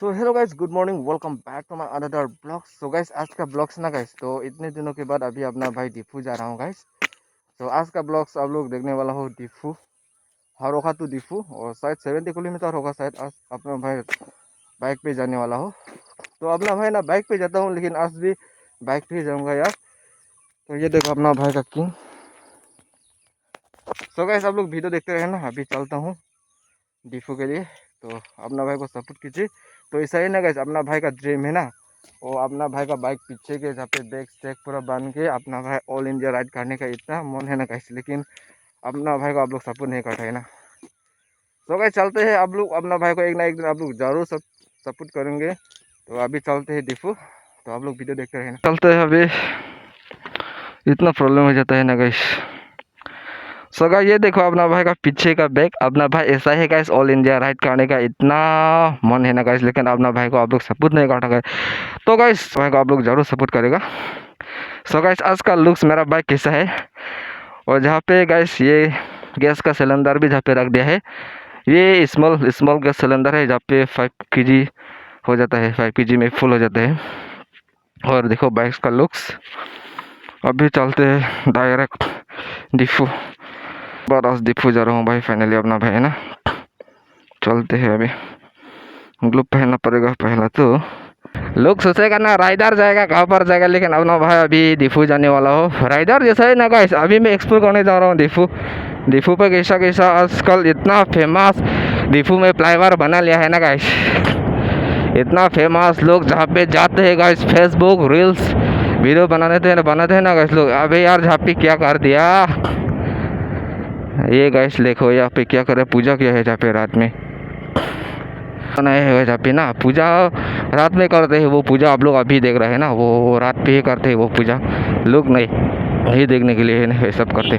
तो hello guys, good morning, welcome back to my another blog. So guys, आज का blogs ना guys, तो इतने दिनों के बाद अभी अपना भाई डिफू जा रहा हूँ गाइस। तो आज का ब्लॉग्स आप लोग देखने वाला हो डिफू, हरोखा टू डिफू, और शायद 70 किलोमीटर होगा शायद। आज अपना भाई बाइक पे जाने वाला हो। तो अपना भाई ना बाइक पे जाता हूँ, लेकिन आज भी बाइक पे ही जाऊँगा यार। तो ये देखो अपना भाई का किंग। सो गाइस, आप लोग वीडियो देखते रहे ना, अभी चलता हूँ डिफू के लिए। तो अपना भाई को सपोर्ट कीजिए। तो ऐसा ही ना गाइस, अपना भाई का ड्रीम है ना, वो अपना भाई का बाइक पीछे के जहाँ पे बैग स्टैक पूरा बांध के अपना भाई ऑल इंडिया राइड करने का इतना मन है ना गाइस, लेकिन अपना भाई को आप लोग सपोर्ट नहीं करते है ना। तो गाइस चलते हैं, आप लोग अपना भाई को एक ना एक दिन आप लोग जरूर सपोर्ट करेंगे। तो अभी चलते हैं डिफू। तो आप लोग वीडियो देखते रहे ना, चलते हैं। अभी इतना प्रॉब्लम हो जाता है ना गाइस। सो गाइस, ये देखो अपना भाई का पीछे का बैग। अपना भाई ऐसा है गाइस, ऑल इंडिया राइड करने का इतना मन है ना गाइस, लेकिन अपना भाई को आप लोग सपोर्ट नहीं करता गाइस। तो गाइस भाई को आप लोग जरूर सपोर्ट करेगा। सो गाइस, आज का लुक्स मेरा बाइक कैसा है, और जहाँ पे गाइस ये गैस का सिलेंडर भी जहाँ पे रख दिया है, ये स्मॉल स्मॉल गैस सिलेंडर है, जहाँ पे 5 kg हो जाता है, 5 kg में फुल हो जाता है। और देखो बाइक का लुक्स। अभी चलते हैं डायरेक्ट डिफू। बस डिफू जा रहा हूँ भाई, फाइनली अपना भाई है ना। चलते हैं अभी। ग्लूब पहनना पड़ेगा पहला तो। लोग सोचेगा ना राइडर जाएगा कहाँ पर जाएगा, लेकिन अपना भाई अभी डिफू जाने वाला हो। राइडर जैसा है ना गाइस, अभी मैं एक्सप्लोर करने जा रहा हूँ डिफू। डिफू पे कैसा कैसा आजकल इतना फेमस डिफू में फ्लाईओवर बना लिया है ना गाइस। इतना फेमस लोग जहाँ पे जाते हैं गाइस, फेसबुक रील्स वीडियो बनाते हैं ना गाइस लोग। अबे यार जहाँ पे क्या कर दिया ये गाइस, देखो यहाँ पे क्या करे, पूजा किया है जहाँ पे रात में बनाए हुए, जहाँ पे ना पूजा रात में करते हैं। वो पूजा आप लोग अभी देख रहे हैं ना, वो रात पे ही करते हैं वो पूजा। लोग नहीं देखने के लिए ये सब करते।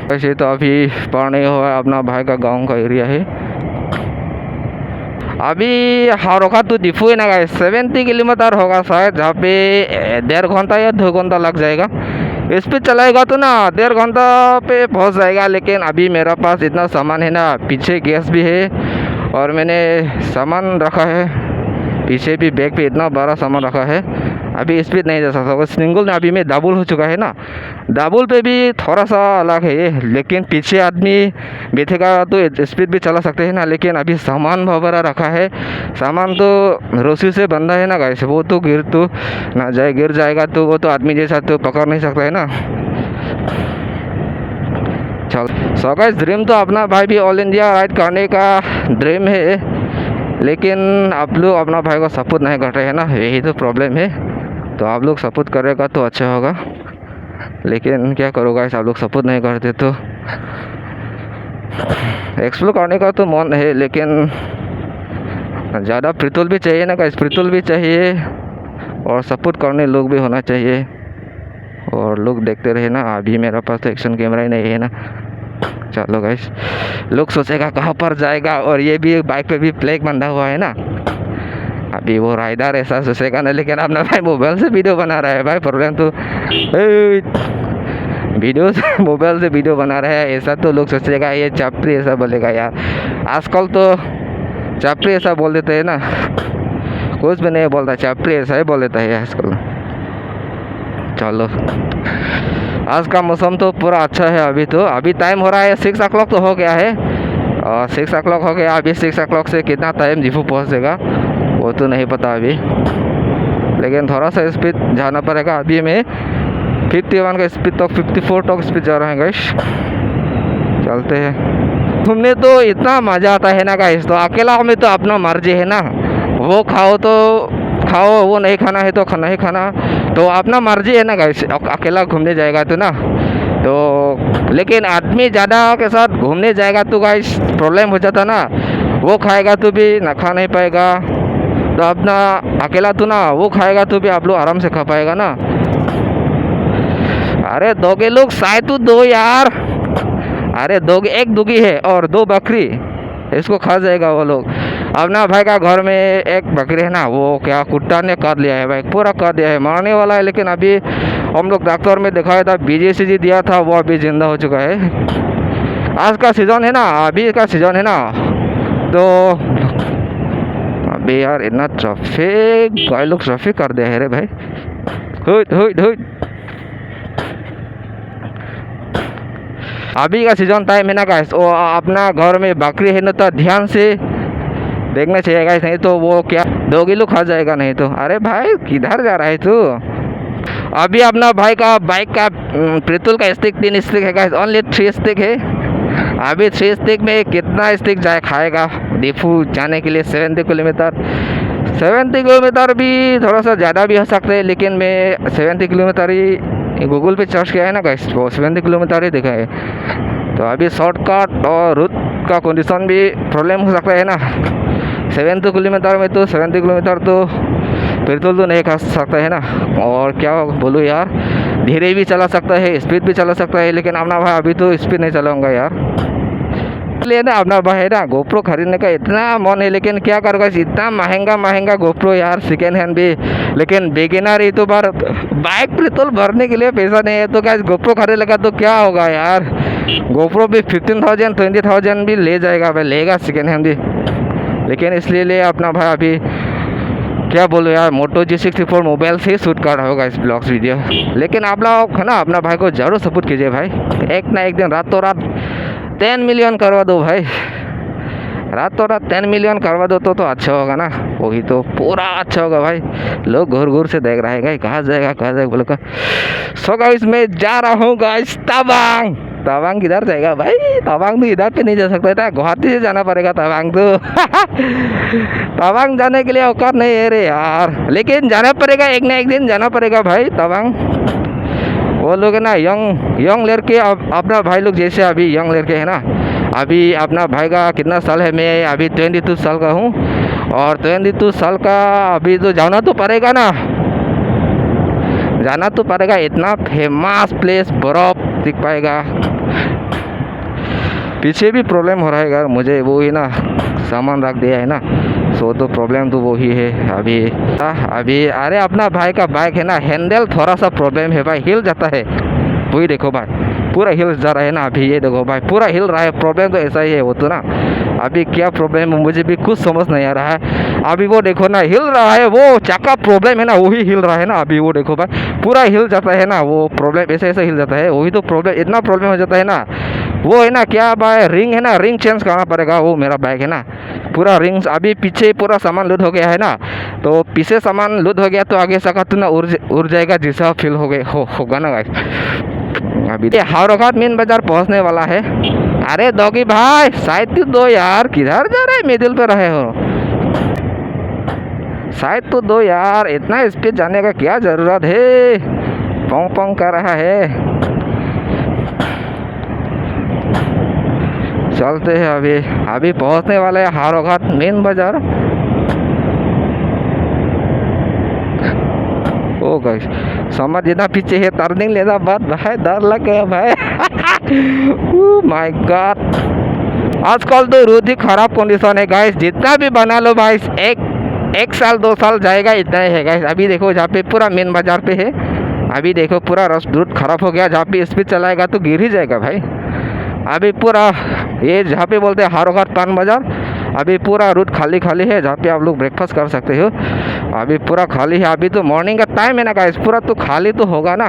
वैसे तो अभी पढ़ने हुआ अपना भाई का गांव का एरिया है। अभी हारोखा तो डिफू है ना गाइस, 70 किलोमीटर होगा शायद, जहाँ पे 1.5 घंटा या 2 घंटा लग जाएगा। स्पीड चलाएगा तो ना 1.5 घंटा पे पहुँच जाएगा। लेकिन अभी मेरा पास इतना सामान है ना, पीछे गैस भी है और मैंने सामान रखा है पीछे भी, बैग पे इतना बड़ा सामान रखा है। अभी स्पीड नहीं जा सकता। सिंगल में अभी मैं डबल हो चुका है ना, डबल पे भी थोड़ा सा अलग है, लेकिन पीछे आदमी बैठेगा तो स्पीड भी चला सकते हैं ना। लेकिन अभी सामान वगैरह रखा है, सामान तो रस्सी से बंधा है ना गाइस, वो तो गिर जाएगा तो वो तो आदमी जैसा तो पकड़ नहीं सकता है ना। चल सो गाइस, ड्रीम तो अपना भाई भी ऑल इंडिया राइड करने का ड्रीम है, लेकिन आप लोग अपना भाई को सपोर्ट नहीं कर रहे हैं ना, यही तो प्रॉब्लम है। तो आप लोग सपोर्ट करेगा तो अच्छा होगा, लेकिन क्या करो गाइस, आप लोग सपोर्ट नहीं करते तो। एक्सप्लोर करने का तो मन है, लेकिन ज़्यादा पेट्रोल भी चाहिए ना गाइस, पेट्रोल भी चाहिए और सपोर्ट करने लोग भी होना चाहिए। और लोग देखते रहे ना, अभी मेरा पास तो एक्शन कैमरा ही नहीं है ना। चलो गाइस, लोग सोचेगा कहाँ पर जाएगा, और ये भी बाइक पे भी फ्लैग बंधा हुआ है ना। अभी वो राइडर ऐसा सोचेगा ना, लेकिन अपना भाई मोबाइल से वीडियो बना रहा है भाई। प्रॉब्लम तो वीडियो से मोबाइल से वीडियो बना रहा है, ऐसा तो लोग सोचेगा ये चापरी ऐसा बोलेगा यार। आजकल तो चापरी ऐसा बोल देते हैं ना, कुछ भी नहीं बोलता, चापरी ऐसा ही बोल देता है आजकल। चलो, आज का मौसम तो पूरा अच्छा है। अभी टाइम हो रहा है 6 o'clock तो हो गया है, और 6 o'clock हो गया। अभी 6 o'clock से कितना टाइम डिफू पहुँचेगा वो तो नहीं पता अभी, लेकिन थोड़ा सा स्पीड जाना पड़ेगा। अभी मैं 51 का स्पीड तक 54 तक स्पीड जा रहा है गाइस। चलते हैं। घूमने तो इतना मज़ा आता है ना गाइस, तो अकेला में तो अपना मर्जी है ना, वो खाओ तो खाओ, वो नहीं खाना है तो नहीं खाना, तो अपना मर्जी है ना गाइस। अकेला घूमने जाएगा तो ना, तो लेकिन आदमी ज़्यादा के साथ घूमने जाएगा तो गाइस प्रॉब्लम हो जाता ना, वो खाएगा तो भी ना खा नहीं पाएगा। तो अपना अकेला तो ना, वो खाएगा तो भी आप लोग आराम से खा पाएगा ना। अरे दोगे लोग शायद तो दो यार, अरे दोगे, एक दुगी है और 2 बकरी, इसको खा जाएगा वो लोग। अपना भाई का घर में एक बकरी है ना, वो क्या कुत्ता ने काट लिया है भाई, पूरा काट दिया है, मारने वाला है। लेकिन अभी हम लोग डॉक्टर में दिखाया था, BGCG दिया था, वो अभी जिंदा हो चुका है। आज का सीज़न है ना, अभी का सीज़न है ना, तो अबे यार इतना ट्रैफिक, गाय लोग ट्रैफिक कर दिया है रे भाई। हुट हुट हुट। अभी का सीजन टाइम है ना गाइस, वो अपना घर में बकरी है ना तो ध्यान से देखना चाहिए गाइस, नहीं तो वो क्या 2 किलो खा जाएगा नहीं तो। अरे भाई किधर जा रहा है तू? अभी अपना भाई का बाइक का पेट्रोल का स्टिक 3 स्टिक है गाइस, ओनली 3 स्टिक है। अभी 3 स्टिक में कितना स्टिक जाए खाएगा डिफू जाने के लिए 70 किलोमीटर। 70 किलोमीटर भी थोड़ा सा ज़्यादा भी हो सकता है, लेकिन मैं 70 किलोमीटर ही गूगल पे सर्च किया है ना गाइस, वो 70 किलोमीटर ही देखा है। तो अभी शॉर्टकट और रूट का कंडीशन भी प्रॉब्लम हो सकता है ना। 70 किलोमीटर में तो 70 किलोमीटर तो पेट्रोल तो नहीं खा सकता है ना। और क्या बोलूँ यार, धीरे भी चला सकता है, स्पीड भी चला सकता है, लेकिन अपना भाई अभी तो स्पीड नहीं चलाऊँगा यार। इसलिए ना अपना भाई है ना गोप्रो खरीदने का इतना मन है, लेकिन क्या करूँगा, इतना महंगा गोप्रो यार, सेकेंड हैंड भी। लेकिन बिगिनर ही तो बार बाइक पेट्रोल भरने के लिए पैसा नहीं है, तो क्या गोप्रो खरीद लेगा तो क्या होगा यार। गोप्रो भी 15,000 20,000 भी ले जाएगा भाई, लेगा सेकेंड हैंड भी। लेकिन इसलिए ले अपना भाई अभी क्या बोलो यार, मोटो G64 मोबाइल से शूट कर रहा होगा इस ब्लॉग्स वीडियो। लेकिन आप लोग है ना अपना भाई को ज़रूर सपोर्ट कीजिए भाई, एक ना एक दिन रातों रात 10 मिलियन करवा दो भाई, रातों रात 10 मिलियन करवा दो तो अच्छा होगा ना, वही तो पूरा अच्छा होगा भाई। लोग घूर घूर से देख रहे हैं कहाँ जाएगा बोलो का। सो गाइस मैं जा रहा हूँ गाइस तवांग। तवांग किधर जाएगा भाई? तवांग तो इधर पे नहीं जा सकता था, गुवाहाटी से जाना पड़ेगा तवांग तो। तवांग जाने के लिए औकात नहीं है रे यार, लेकिन जाना पड़ेगा, एक ना एक दिन जाना पड़ेगा भाई तवांग। वो लोग है ना यंग लड़के, अपना भाई लोग जैसे अभी यंग लड़के है ना। अभी अपना भाई का कितना साल है, मैं अभी 22 साल का हूँ, और 22 साल का अभी तो जाना तो पड़ेगा ना, जाना तो पड़ेगा। इतना फेमस प्लेस बर्फ दिख पाएगा। पीछे भी प्रॉब्लम हो रहा है यार मुझे, वो ही ना सामान रख दिया है ना, सो तो प्रॉब्लम तो वही है अभी। अरे अपना भाई का बाइक है ना, हैंडल थोड़ा सा प्रॉब्लम है भाई, हिल जाता है। वही देखो भाई पूरा हिल जा रहा है ना अभी, ये देखो भाई पूरा हिल रहा है। प्रॉब्लम तो ऐसा ही है वो तो ना, अभी क्या प्रॉब्लम है मुझे भी कुछ समझ नहीं आ रहा है। अभी वो देखो ना हिल रहा है, वो चाका प्रॉब्लम है ना, वही हिल रहा है ना अभी। वो देखो भाई पूरा हिल जाता है ना, वो प्रॉब्लम ऐसे हिल जाता है, वही तो प्रॉब्लम, इतना प्रॉब्लम हो जाता है ना। वो है ना क्या भाई, रिंग है ना, रिंग चेंज करना पड़ेगा। वो मेरा बाइक है ना पूरा रिंग्स, अभी पीछे पूरा सामान लोड हो गया है ना, तो पीछे सामान लोड हो गया तो आगे सका तो ना उड़ जाएगा, जैसा फील होगा ना गाइस। अभी हावड़ाघाट मेन बाजार पहुंचने वाला है। अरे डॉगी भाई साइड तो दो यार, किधर जा रहे मिडिल पे रहे हो, साइड तो दो यार, इतना स्पीड जाने का क्या जरूरत है, पोंग पोंग कर रहा है। चलते हैं अभी पहुंचने वाले हैं हावड़ाघाट मेन बाजार। ओ गाइस समझ जितना पीछे है, टर्निंग लेना बात भाई, डर लग गया भाई। ओह माय गॉड, आजकल तो रोड ही खराब कंडीशन है गाइस, जितना भी बना लो भाई, एक साल 2 साल जाएगा इतना ही है गाइस। अभी देखो जहाँ पे पूरा मेन बाजार पे है, अभी देखो पूरा रूट खराब हो गया, जहाँ पे स्पीड चलाएगा तो गिर ही जाएगा भाई। अभी पूरा ये जहाँ पे बोलते हैं हावड़ाघाट पान बाजार, अभी पूरा रूट खाली है, जहाँ पे आप लोग ब्रेकफास्ट कर सकते हो। अभी पूरा खाली है, अभी तो मॉर्निंग का टाइम है ना गाइस, पूरा तो खाली तो होगा ना।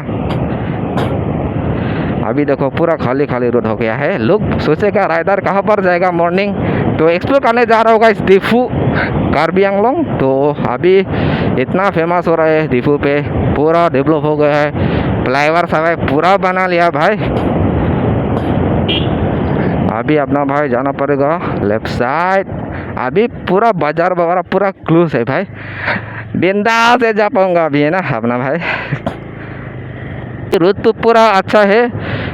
अभी देखो पूरा खाली रोड हो गया है। लोग सोचेगा राइडर कहाँ पर जाएगा मॉर्निंग, तो एक्सप्लोर करने जा रहा होगा इस डिफू कार्बी आंगलोंग। तो अभी इतना फेमस हो रहा है डिफू पे, पूरा डेवलप हो गया है, फ्लाईओवर सब पूरा बना लिया भाई। अभी अपना भाई जाना पड़ेगा लेफ्ट साइड, अभी पूरा बाजार वगैरह पूरा क्लोज है भाई, बिंदास से जा पाऊंगा अभी है ना अपना भाई। रूट तो पूरा अच्छा है,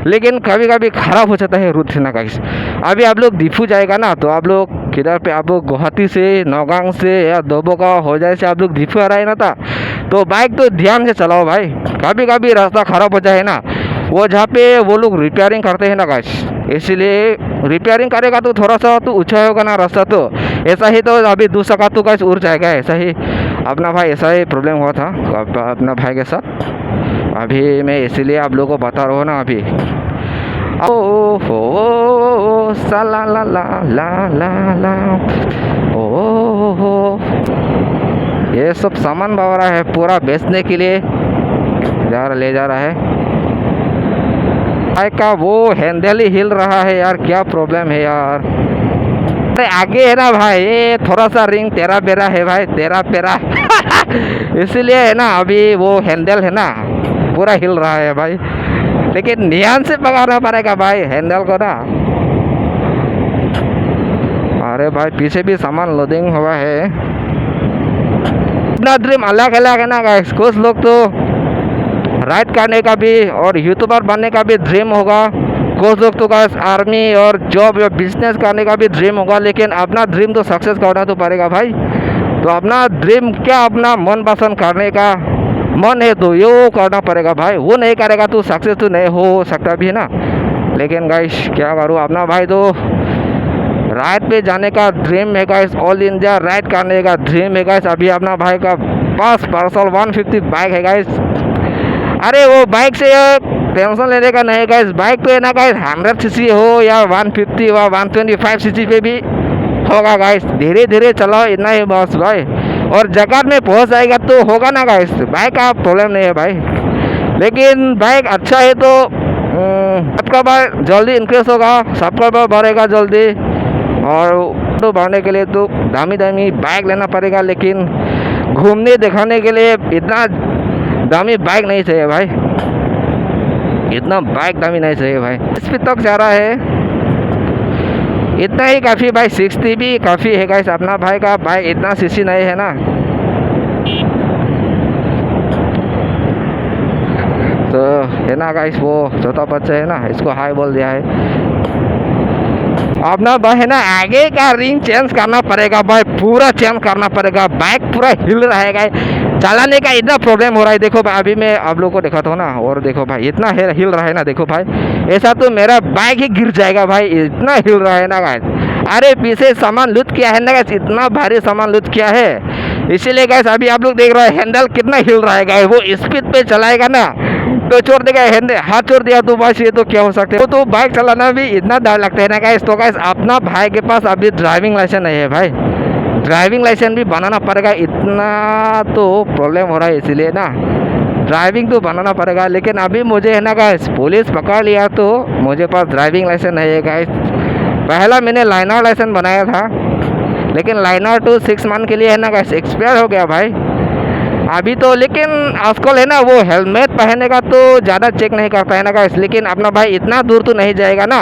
लेकिन कभी कभी खराब हो जाता है रूट से ना गाइस। अभी आप लोग डिफू जाएगा ना, तो आप लोग किधर पे, आप लोग गुवाहाटी से, नौगांव से या दोबोगा हो जाए से आप लोग डिफू आ रहे हैं ना था, तो बाइक तो ध्यान से चलाओ भाई। कभी कभी रास्ता खराब हो जाए ना, वो जहाँ पे वो लोग रिपेयरिंग करते हैं ना गाइस, इसलिए रिपेयरिंग करेगा तो थोड़ा सा तो ऊंचा होगा ना रास्ता, तो ऐसा ही तो अभी दूसरा का तो गाइस उड़ जाएगा। ऐसा ही अपना भाई, ऐसा ही प्रॉब्लम हुआ था अपना भाई के साथ। अभी मैं इसीलिए आप लोगों को बता रहा हूँ ना, ओ हो सा ला ला ला ला ला ला ओ हो। ये सब सामान बावरा है पूरा बेचने के लिए ले जा रहा है। बाइक का वो हैंडल ही हिल रहा है यार, क्या प्रॉब्लम है यार। अरे आगे है ना भाई, ये थोड़ा सा रिंग तेरा बेरा है भाई, तेरा पेरा इसीलिए है ना अभी वो हैंडल है ना पूरा हिल रहा है भाई, लेकिन ध्यान से पकड़ना पड़ेगा भाई हैंडल को ना। अरे भाई पीछे भी सामान लोडिंग हुआ है। अपना ड्रीम अलग अलग है ना गाइस, कुछ लोग तो राइड करने का भी और यूट्यूबर बनने का भी ड्रीम होगा, कुछ लोग तो गाइस आर्मी और जॉब या बिजनेस करने का भी ड्रीम होगा, लेकिन अपना ड्रीम तो सक्सेस करना तो पड़ेगा भाई। तो अपना ड्रीम क्या, अपना मन पसंद करने का मन है तो ये करना पड़ेगा भाई, वो नहीं करेगा तो सक्सेस तो नहीं हो सकता भी है ना। लेकिन गाइस क्या करूँ, अपना भाई तो राइड पे जाने का ड्रीम है गाइस, ऑल इंडिया राइड करने का ड्रीम है गाइस। अभी अपना भाई का पास पर्सल 150 बाइक है गाइस। अरे वो बाइक से टेंशन लेने का नहीं गाइस, बाइक तो है ना गाइस 100 सीसी हो या 150 या 125 सीसी पे भी होगा गाइस, धीरे धीरे चलाओ इतना ही बस भाई, और जगह में पहुंच जाएगा तो होगा ना गाइस, बाइक का प्रॉब्लम नहीं है भाई। लेकिन बाइक अच्छा है तो सबका भाई जल्दी इंक्रीज होगा, सबका भाई बढ़ेगा जल्दी, और तो बढ़ने के लिए तो दामी दामी बाइक लेना पड़ेगा, लेकिन घूमने दिखाने के लिए इतना दामी बाइक नहीं चाहिए भाई, इतना बाइक दामी नहीं चाहिए भाई। स्पीड तक जा रहा है, इतना ही काफ़ी भाई, 60 भी काफ़ी है गाइस। अपना भाई का बाइक इतना सीसी नहीं है ना, तो है ना गाइस, वो छोटा बच्चा है ना, इसको हाई बोल दिया है। अपना भाई है ना आगे का रिंग चेंज करना पड़ेगा भाई, पूरा चेंज करना पड़ेगा, बाइक पूरा हिल रहेगा, चलाने का इतना प्रॉब्लम हो रहा है। देखो भाई अभी मैं आप लोगों को दिखाता हूँ ना, और देखो भाई इतना हिल रहा है ना, देखो भाई ऐसा तो मेरा बाइक ही गिर जाएगा भाई, इतना हिल रहा है ना गाइस। अरे पीछे सामान लूट किया है ना गाइस, इतना भारी सामान लूट किया है, इसीलिए गाइस अभी आप लोग देख रहे हैं हैंडल कितना हिल रहा है गाइस। वो स्पीड पे चलाएगा ना तो छोड़ देगा, हैंडल हाथ छोड़ दिया तो बस ये तो क्या हो सकता है। तो बाइक चलाना भी इतना डर लगता है ना गाइस। तो गाइस अपना भाई के पास अभी ड्राइविंग लाइसेंस नहीं है भाई, ड्राइविंग लाइसेंस भी बनाना पड़ेगा, इतना तो प्रॉब्लम हो रहा है, इसीलिए ना ड्राइविंग तो बनाना पड़ेगा। लेकिन अभी मुझे है ना गाइस पुलिस पकड़ लिया तो मुझे पास ड्राइविंग लाइसेंस नहीं है गाइस। पहला मैंने लाइनर लाइसेंस बनाया था, लेकिन लाइनर तो 6 मंथ के लिए है ना गाइस एक्सपायर हो गया भाई अभी तो। लेकिन आजकल है ना वो हेलमेट पहनने का तो ज़्यादा चेक नहीं करता है ना गाइस। लेकिन अपना भाई इतना दूर तो नहीं जाएगा ना,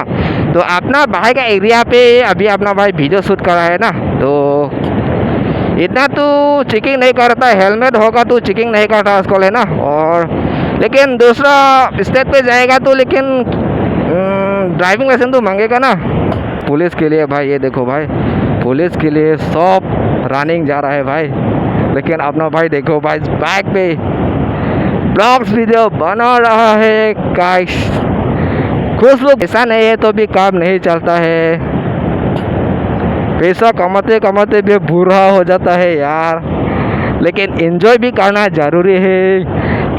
तो अपना भाई का एरिया पे अभी अपना भाई वीडियो शूट कर रहा है ना, तो इतना तो चेकिंग नहीं करता, हेलमेट होगा तो चेकिंग नहीं करता आजकल है ना। और लेकिन दूसरा स्टेट पे जाएगा तो लेकिन ड्राइविंग लाइसेंस तो मांगेगा ना। पुलिस के लिए भाई ये देखो भाई, पुलिस के लिए सब रनिंग जा रहा है भाई, लेकिन अपना भाई देखो भाई बाइक पे ब्लॉग्स वीडियो बना रहा है गाइस। कुछ लोग ऐसा नहीं है तो भी काम नहीं चलता है, पैसा कमाते कमाते भी बुरा हो जाता है यार। लेकिन एंजॉय भी करना ज़रूरी है,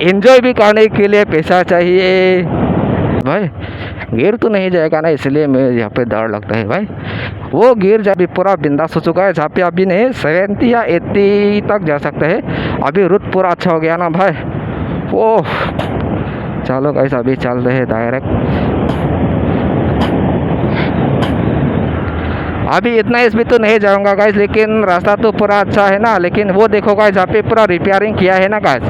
एंजॉय भी करने के लिए पैसा चाहिए भाई। गिर तो नहीं जाएगा ना, इसलिए मैं यहाँ पे डर लगता है भाई। वो गिर जब पूरा बिंदास हो चुका है, जहाँ पे अभी नहीं 70 या 80 तक जा सकते हैं। अभी रूट पूरा अच्छा हो गया ना भाई। ओह चलो गाइस अभी चलते हैं डायरेक्ट। अभी इतना स्पीड तो नहीं जाऊंगा गाइस, लेकिन रास्ता तो पूरा अच्छा है ना। लेकिन वो देखो गाइस जहाँ पे पूरा रिपेयरिंग किया है ना गाइस,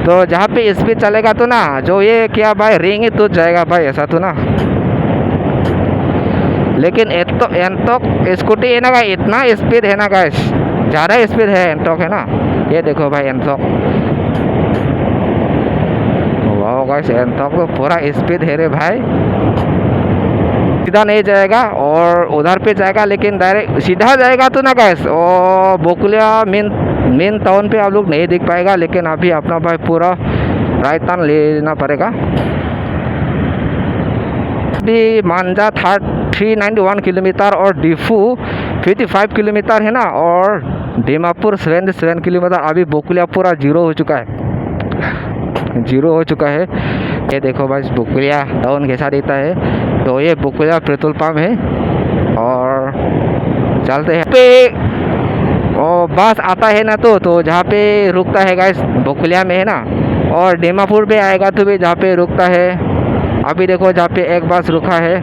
तो जहाँ पे स्पीड चलेगा तो ना जो ये क्या भाई रिंग ही टूट जाएगा भाई, ऐसा तो ना। लेकिन एंटॉक स्कूटी है ना गाइस, इतना स्पीड है ना गाइस, ज़्यादा स्पीड है एंटॉक है ना। ये देखो भाई एंटॉक, वाह गाइस एंटॉक तो पूरा स्पीड है रे भाई। सीधा नहीं जाएगा और उधर पे जाएगा, लेकिन डायरेक्ट सीधा जाएगा तो ना गाइस और बोकुलिया मेन टाउन पे आप लोग नहीं दिख पाएगा। लेकिन अभी अपना भाई पूरा राइट टर्न लेना पड़ेगा। अभी मांझा 391 किलोमीटर और डिफू 55 किलोमीटर है ना, और दीमापुर 77 किलोमीटर। अभी बोकुलिया पूरा जीरो हो चुका है, जीरो हो चुका है। ये देखो भाई बुकुलिया टाउन कैसा दिखता है। तो ये बुकुलिया पेट्रोल पंप है और चलते हैं पे। और बस आता है ना तो जहाँ पे रुकता है गाइस बुकुलिया में है ना, और दीमापुर पे आएगा तो भी जहाँ पे रुकता है। अभी देखो जहाँ पे एक बस रुका है।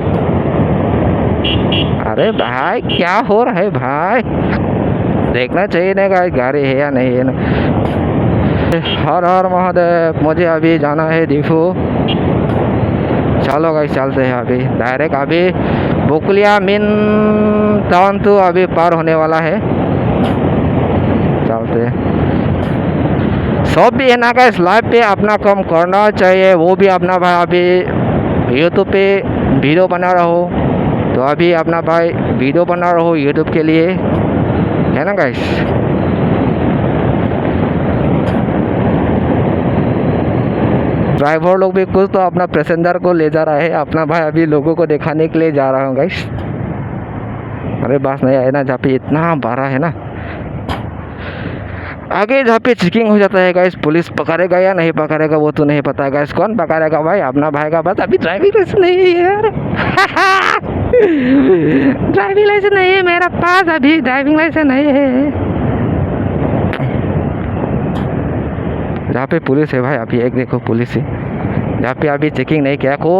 अरे भाई क्या हो रहा है भाई, देखना चाहिए ना गाइस गाड़ी है या नहीं है ना। हर हर महादेव, मुझे अभी जाना है दीफू। चलो गाइस चलते हैं अभी डायरेक्ट। अभी बुकुलिया मेन टाउन तो अभी पार होने वाला है, चलते हैं। सब भी है ना गाइस लाइफ पे अपना काम करना चाहिए। वो भी अपना भाई अभी यूट्यूब पे वीडियो बना रहा हो, तो अभी अपना भाई वीडियो बना रहा हो यूट्यूब के लिए, है ना गाइस। ड्राइवर लोग भी कुछ तो अपना पैसेंजर को ले जा रहा है, अपना भाई अभी लोगों को दिखाने के लिए जा रहा हूँ गाइस। अरे बस नहीं आए ना जहाँ पे इतना बड़ा है ना, आगे जहाँ पे चेकिंग हो जाता है गाइस, पुलिस पकड़ेगा या नहीं पकड़ेगा वो तो नहीं पता गाइस। कौन पकड़ेगा भाई, अपना भाई का बात। अभी ड्राइविंग लाइसेंस नहीं है यार ड्राइविंग लाइसेंस नहीं है मेरा पास, अभी ड्राइविंग लाइसेंस नहीं है। जहाँ पे पुलिस है भाई अभी एक देखो पुलिस है, जहाँ पे अभी चेकिंग नहीं किया को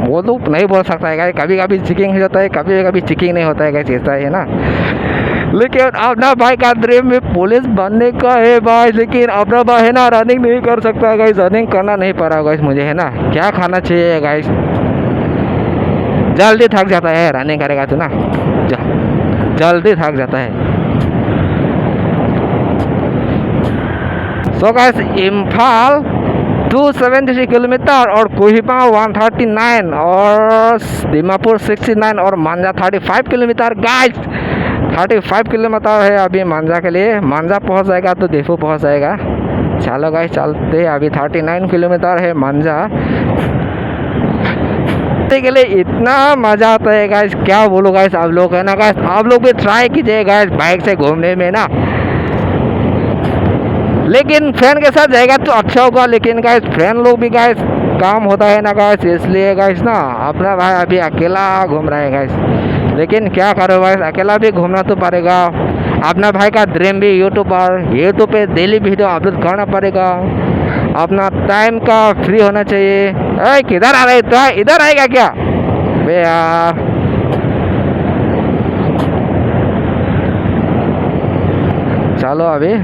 वो तो नहीं बोल सकता है गाइस। कभी कभी चेकिंग हो जाता है, कभी कभी चेकिंग नहीं होता है गाइस, ऐसा है ना। लेकिन अपना भाई का ड्रीम में पुलिस बनने का है भाई, लेकिन अपना भाई है ना रनिंग नहीं कर सकता गाइस, रनिंग करना नहीं पा रहा गाइस मुझे, है ना। क्या खाना चाहिए गाइस, जल्दी थक जाता है रनिंग करेगा तो ना, जल्दी थक जाता है। सो गाइस इम्फाल 273 किलोमीटर और कोहिमा 139 और दीमापुर 69 और मांझा 35 किलोमीटर गाइस। 35 किलोमीटर है अभी मांझा के लिए, मांझा पहुंच जाएगा तो दीफू पहुंच जाएगा। चलो गाइस चलते, अभी 39 किलोमीटर है मांझा के लिए। इतना मजा आता है गाइस क्या बोलो गाइस, आप लोग है ना गाइस, आप लोग भी ट्राई कीजिए गाइस बाइक से घूमने में ना। लेकिन फ्रेंड के साथ जाएगा तो अच्छा होगा, लेकिन गाइस फ्रेंड लोग भी गाइस काम होता है ना गाइस, इसलिए गाइस ना अपना भाई अभी अकेला घूम रहा है गाइस। लेकिन क्या करो गाइस, अकेला भी घूमना तो पड़ेगा। अपना भाई का ड्रीम भी यूट्यूब पे डेली वीडियो अपलोड करना पड़ेगा, अपना टाइम का फ्री होना चाहिए। अरे किधर आ रहे तो इधर आएगा क्या बे यार। चलो अभी,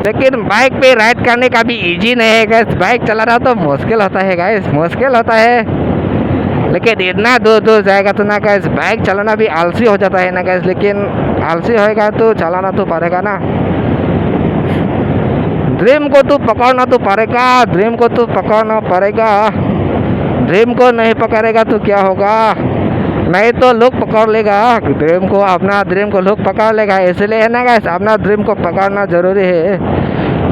लेकिन बाइक पे राइड करने का भी इजी नहीं है गाइस, बाइक चलाना तो मुश्किल होता है गाइस, मुश्किल होता है। लेकिन इतना दूर दूर जाएगा तो ना गाइस बाइक चलाना भी आलसी हो जाता है ना गाइस, लेकिन आलसी होएगा तो चलाना तो पड़ेगा ना। ड्रीम को तो पकड़ना तो पड़ेगा, ड्रीम को तो पकड़ना पड़ेगा। ड्रीम को नहीं पकड़ेगा तो क्या होगा, नहीं तो लोग पकड़ लेगा ड्रीम को, अपना ड्रीम को लोग पकड़ लेगा। इसलिए है ना गाइस अपना ड्रीम को पकड़ना जरूरी है।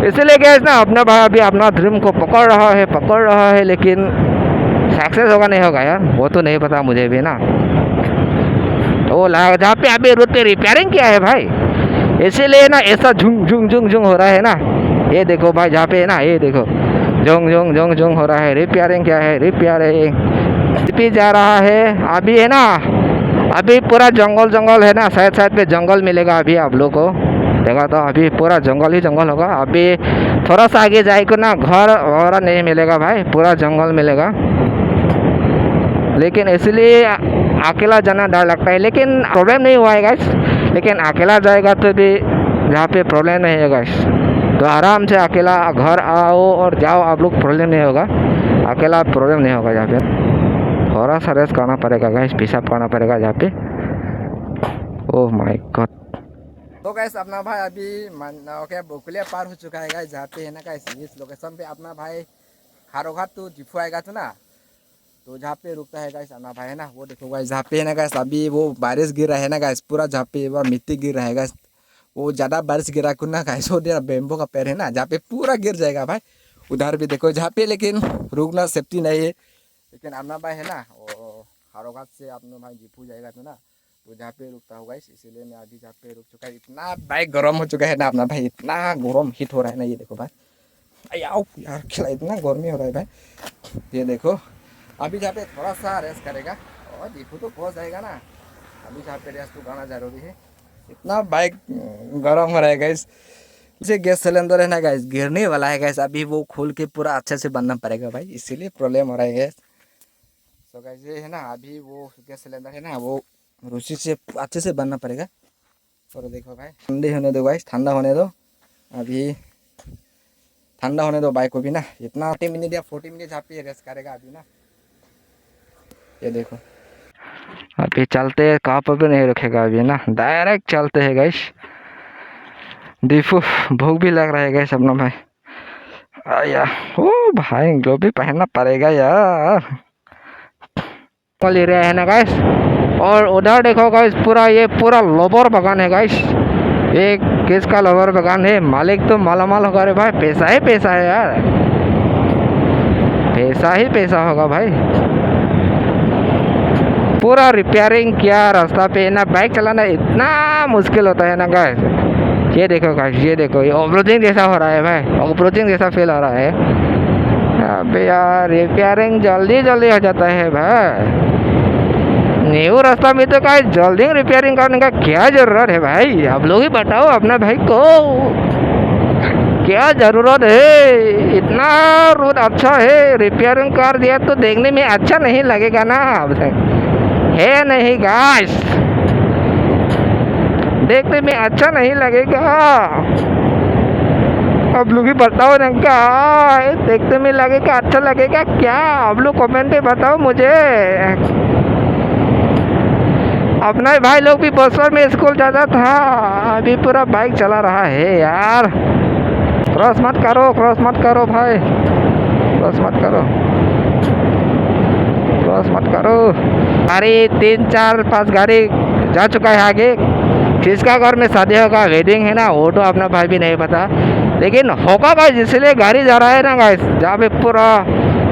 इसलिए गाइस ना अपना भाई अभी अपना ड्रीम को पकड़ रहा है, लेकिन सक्सेस होगा नहीं होगा यार वो तो नहीं पता मुझे भी ना। वो जहाँ पे अभी रोड पे रिपेयरिंग किया है भाई, इसीलिए ना ऐसा झुंग झुंग झुंग झुंग हो रहा है ना। ये देखो भाई जहाँ पे है ना, ये देखो झुंग झुंग झुंग झुंग हो रहा है। रिपेयरिंग क्या है, रिपेयरिंग भी जा रहा है अभी है ना। अभी पूरा जंगल है ना, साइड पे जंगल मिलेगा अभी आप लोग को, देखा तो अभी पूरा जंगल ही जंगल होगा। अभी थोड़ा सा आगे जाएगा ना घर और नहीं मिलेगा भाई, पूरा जंगल मिलेगा। लेकिन इसलिए अकेला जाना डर लगता है, लेकिन प्रॉब्लम नहीं हुआ है गाइस। लेकिन अकेला जाएगा तो भी जहाँ पे प्रॉब्लम नहीं है गाइस, तो आराम से अकेला घर आओ और जाओ आप लोग, प्रॉब्लम नहीं होगा, अकेला प्रॉब्लम नहीं होगा। जहाँ पे थोड़ा सा रेस्ट करना पड़ेगा गाइस, पेशाब करना पड़ेगा जहाँ पे। Oh my God. तो गाइस अपना भाई अभी ओके बुकुलिया पार हो चुका है गाइस, जहाँ पे है ना गाइस इस लोकेशन पे अपना भाई खारोघाट तो दीफू आएगा तो ना, तो जहाँ पे रुकता है गाइस अपना भाई है ना। वो देखो गाइस जहाँ पे है ना गाइस अभी वो बारिश गिर रहा है ना गाइस, पूरा जहाँ पे मिट्टी गिर रहा है गाइस, वो ज़्यादा बारिश गिरा को ना गाइस, वो बेम्बो का पेड़ है ना जहाँ पे पूरा गिर जाएगा भाई। उधर भी देखो जहाँ पे, लेकिन रुकना सेफ्टी नहीं है। लेकिन अपना भाई है ना वो खारोघाट से अपना भाई दीफू जाएगा तो ना, तो जहाँ पे रुकता होगा इसीलिए मैं अभी जहाँ पे रुक चुका है। इतना बाइक गर्म हो चुका है ना अपना भाई, इतना गर्म हीट हो रहा है ना, ये देखो भाई। आओ यार खिला, इतना गर्मी हो रहा है भाई। ये देखो अभी जहाँ पे थोड़ा सा रेस्ट करेगा और दीपू तो पहुँच जाएगा ना। अभी जहाँ पे रेस्ट तो गाना जरूरी है। इतना बाइक गर्म हो रहा है गैस। इसे गैस सिलेंडर है ना गैस गिरने वाला है गैस। अभी वो खोल के पूरा अच्छे से बनना पड़ेगा भाई, इसीलिए प्रॉब्लम हो रहा है गैस। तो गैस ये है ना अभी वो गैस सिलेंडर है ना वो रूसी से अच्छे से बनना पड़ेगा। और देखो भाई ठंडी होने दो गैस, ठंडा होने दो। अभी ठंडा होने दो बाइक को भी ना। इतना 40 मिनट या 40 मिनट यहाँ पे रेस्ट करेगा अभी ना। ये देखो अभी चलते हैं, कहाँ पर भी नहीं रखेगा अभी ना, डायरेक्ट चलते हैं गैस। दीपू भूख भी लग रहा है गैस अपना भाई। आया ओ भाई जो भी पहनना पड़ेगा यार। ले रहे हैं ना गैस। और उधर देखो गैस पूरा ये पूरा लोबर बागान है गैस। एक किसका लोबर बागान है, मालिक तो मालामाल होगा रे भाई। पैसा ही पैसा है यार, पैसा ही पैसा होगा भाई। पूरा रिपेयरिंग किया रास्ता पे ना। बाइक चलाना इतना मुश्किल होता है ना गैस। ये देखो गैस, ये देखो ये ऑफरोडिंग जैसा हो रहा है भाई, ऑफरोडिंग जैसा फील हो रहा है। अबे यार रिपेयरिंग जल्दी जल्दी हो जाता है भाई। न्यू रास्ता में तो गाइस जल्दी रिपेयरिंग करने का क्या जरूरत है भाई? आप लोग ही बताओ अपना भाई को क्या जरूरत है। इतना रोड अच्छा है, रिपेयरिंग कर दिया तो देखने में अच्छा नहीं लगेगा ना है नहीं गाइस, देखने में अच्छा नहीं लगेगा। अब लोग ही बताओ ना क्या देखने में लगेगा, अच्छा लगेगा क्या? आप लोग कमेंट में बताओ मुझे। अपना भाई लोग भी बचपन में स्कूल जाता था, अभी पूरा बाइक चला रहा है यार। क्रॉस मत करो, क्रॉस मत करो भाई, क्रॉस मत करो, क्रॉस मत करो। गाड़ी 3 4 5 गाड़ी जा चुका है आगे। किसका घर में शादी होगा, वेडिंग है ना, वो तो अपना भाई भी नहीं पता, लेकिन होगा गाइस इसलिए गाड़ी जा रहा है ना गाइस। जहाँ पे पूरा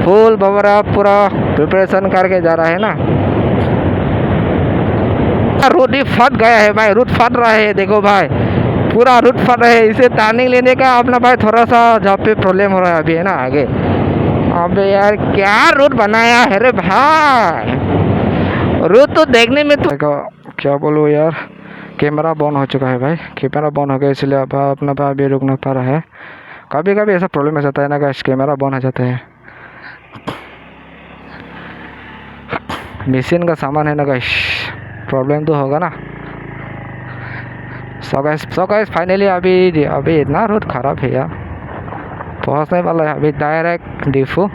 फूल वगैरह पूरा प्रिपरेशन करके जा रहा है ना। रूट ही फट गया है भाई, रूट फट रहा है देखो भाई, पूरा रूट फट रहा है। इसे टर्निंग लेने का अपना भाई थोड़ा सा जहाँ पे प्रॉब्लम हो रहा है अभी है ना आगे। अबे यार क्या रूट बनाया है रे भाई, रूट तो देखने में तो क्या बोलूँ यार। कैमरा बंद हो चुका है भाई, कैमरा बंद हो गया इसलिए अब अपना भाई भी रुक नहीं पा रहा है। कभी कभी ऐसा प्रॉब्लम हो जाता है ना गाइस, कैमरा बंद हो जाता है। मशीन का सामान है ना गाइस, प्रॉब्लम तो होगा ना। सो गाइस फाइनली अभी इतना रोड खराब है यार, पहुंचने वाला है अभी डायरेक्ट डिफू।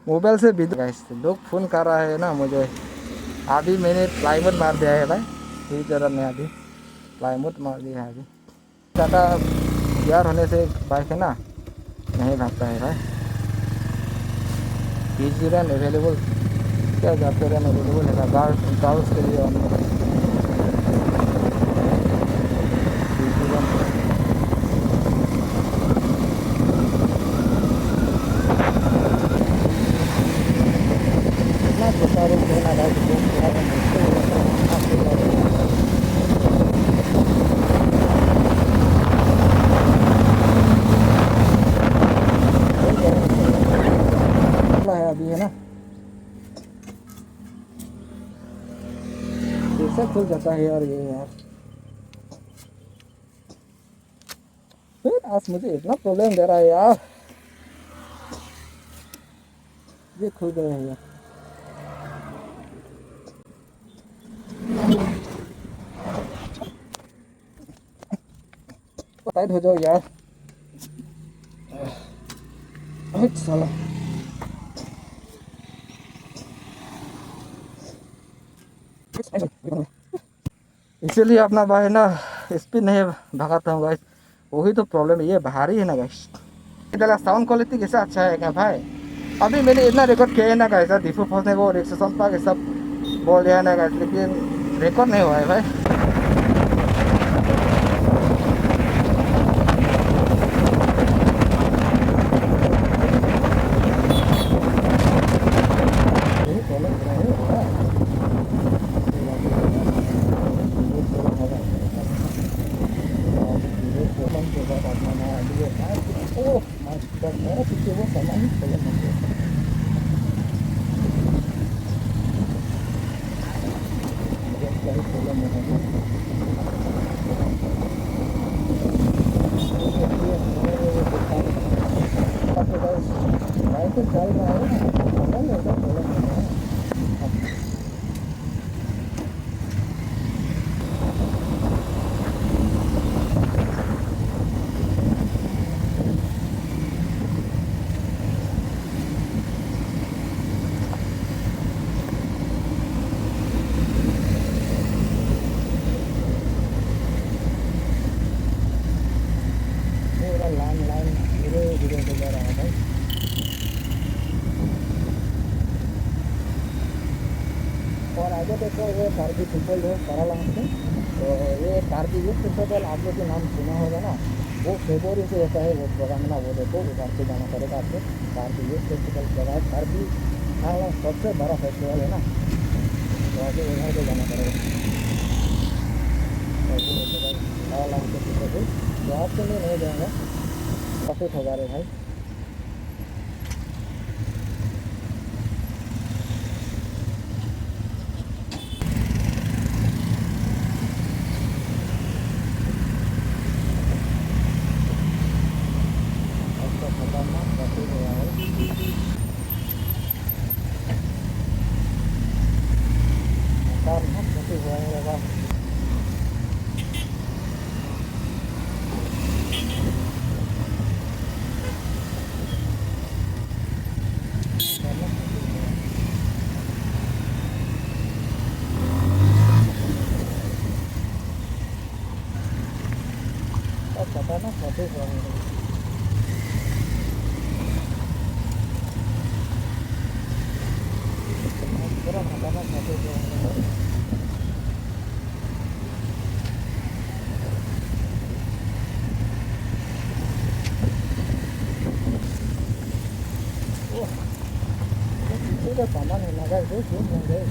मोबाइल से भी गाइस लोग फ़ोन कर रहा है ना मुझे। अभी मैंने प्लाईवुड मार दिया है भाई, इसी तरह में अभी प्लाईवुड मार दिया है। अभी ज़्यादा गियर होने से बाइक है ना नहीं भागता है भाई। इजी रन अवेलेबल, क्या जाते रन अवेलेबल है गार्ड्स के लिए। है अभी है ना, कैसा खुल जाता है यार ये यार। फिर आज मुझे इतना प्रॉब्लम दे रहा है यार, ये खुल गया है यार। टाइट हो जाओ यार, साला इसीलिए अपना भाई ना स्पीड नहीं भगाता हूँ गाइस, वही तो प्रॉब्लम है। ये भारी है ना गाइस। इधर साउंड क्वालिटी कैसा अच्छा है क्या भाई? अभी मैंने इतना रिकॉर्ड किया है ना गाइस, डिफू पहुँचने को रिसेप्शन तक सब बोल दिया है ना गाइस, लेकिन रिकॉर्ड नहीं हुआ है भाई। तक मेरा पीछे वो सामान ही खोला मुझे खोला मुझे तो चल रहा है ना खोला मुझे लाइन धीरे धीरे गुजर रहा है भाई और आगे देखो ये कार्बी पीपल है कराला से तो ये कार्बी ये पीपल आप लोग के नाम सुना होगा ना वो फेब्रुवरी से रहता है वो प्रोग्राम ना वो देखो उधर से जाना पड़ेगा आपको कार्बी ये फेस्टिवल जगह है कार्बी हाँ सबसे बड़ा फेस्टिवल है ना तो आगे उधर से जाना पड़ेगा कराला से पीपल तो आपके लिए नहीं जाएंगे प्रॉफिट होगा रे भाई आपका खतरनाक प्रॉफिट हुआ है खतरनाक प्रॉफिट हुआ है बाबा खतरनाक प्रॉफिट हुआ है पूरा खतरनाक प्रॉफिट हुआ है पीछे का सामान है लगा है क्यों महंगा है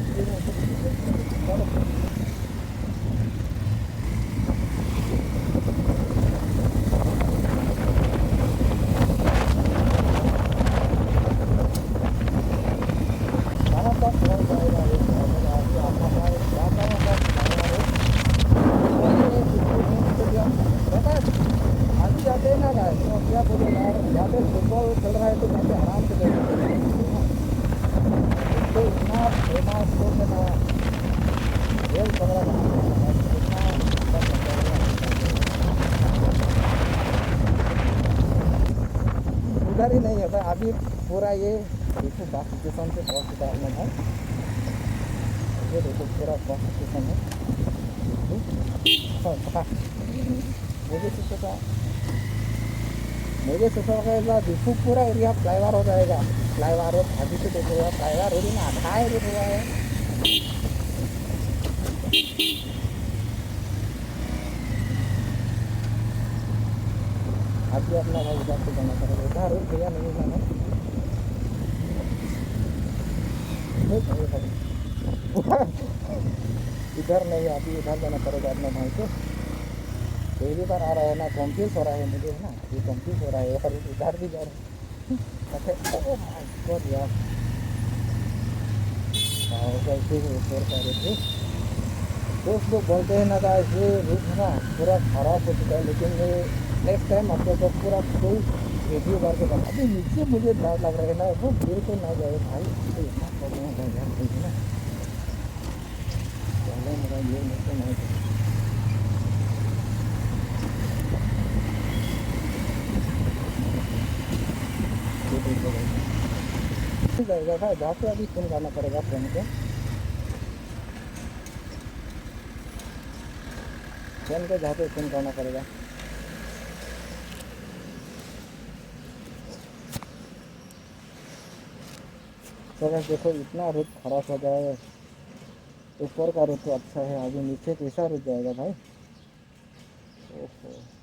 जाते हैं ना गाय तो क्या बोले यार यहाँ पे फुटबॉल चल रहा है तो यहाँ पे आराम से बैठ तो इतना फेमस स्पोर्ट है ना खेल पकड़ा उधर ही नहीं है भाई अभी पूरा ये देखो बस स्टेशन से बस उतारना है ये देखो पूरा बस स्टेशन है मुझे सोचा होगा डिफू पूरा एरिया फ्लाईओवर हो जाएगा फ्लाईओवर अभी से देखो फ्लाईओवर एरिया में आधा एरिया हुआ है अभी अपना भाई उधर से जाना पड़ेगा उधर रुक गया नहीं जाना इधर नहीं अभी उधर जाना पड़ेगा अपना भाई को पहली बार आ रहा है ना कंफ्यूज हो रहा है मुझे ना ये कंफ्यूज हो रहा है और उधर भी जा रहा है यार कैसे ऊपर का रेट दोस्त लोग बोलते हैं ना गाइस ये रूट है ना पूरा खराब हो चुका है लेकिन ये नेक्स्ट टाइम आपको तो पूरा कोई रिव्यू करके बता अभी नीचे मुझे डर लग रहा है ना वो बिल्कुल ना जाए भाई तो इतना प्रॉब्लम होता है यार ठीक है ना पहले मेरा ये नहीं जाएगा भाई जहाँ से अभी फोन करना पड़ेगा फ्रेंड को जहाँ पे फोन करना पड़ेगा तो बस देखो इतना रूट खराब हो जाए ऊपर का रूट तो अच्छा है अभी नीचे कैसा रुक जाएगा भाई ओहो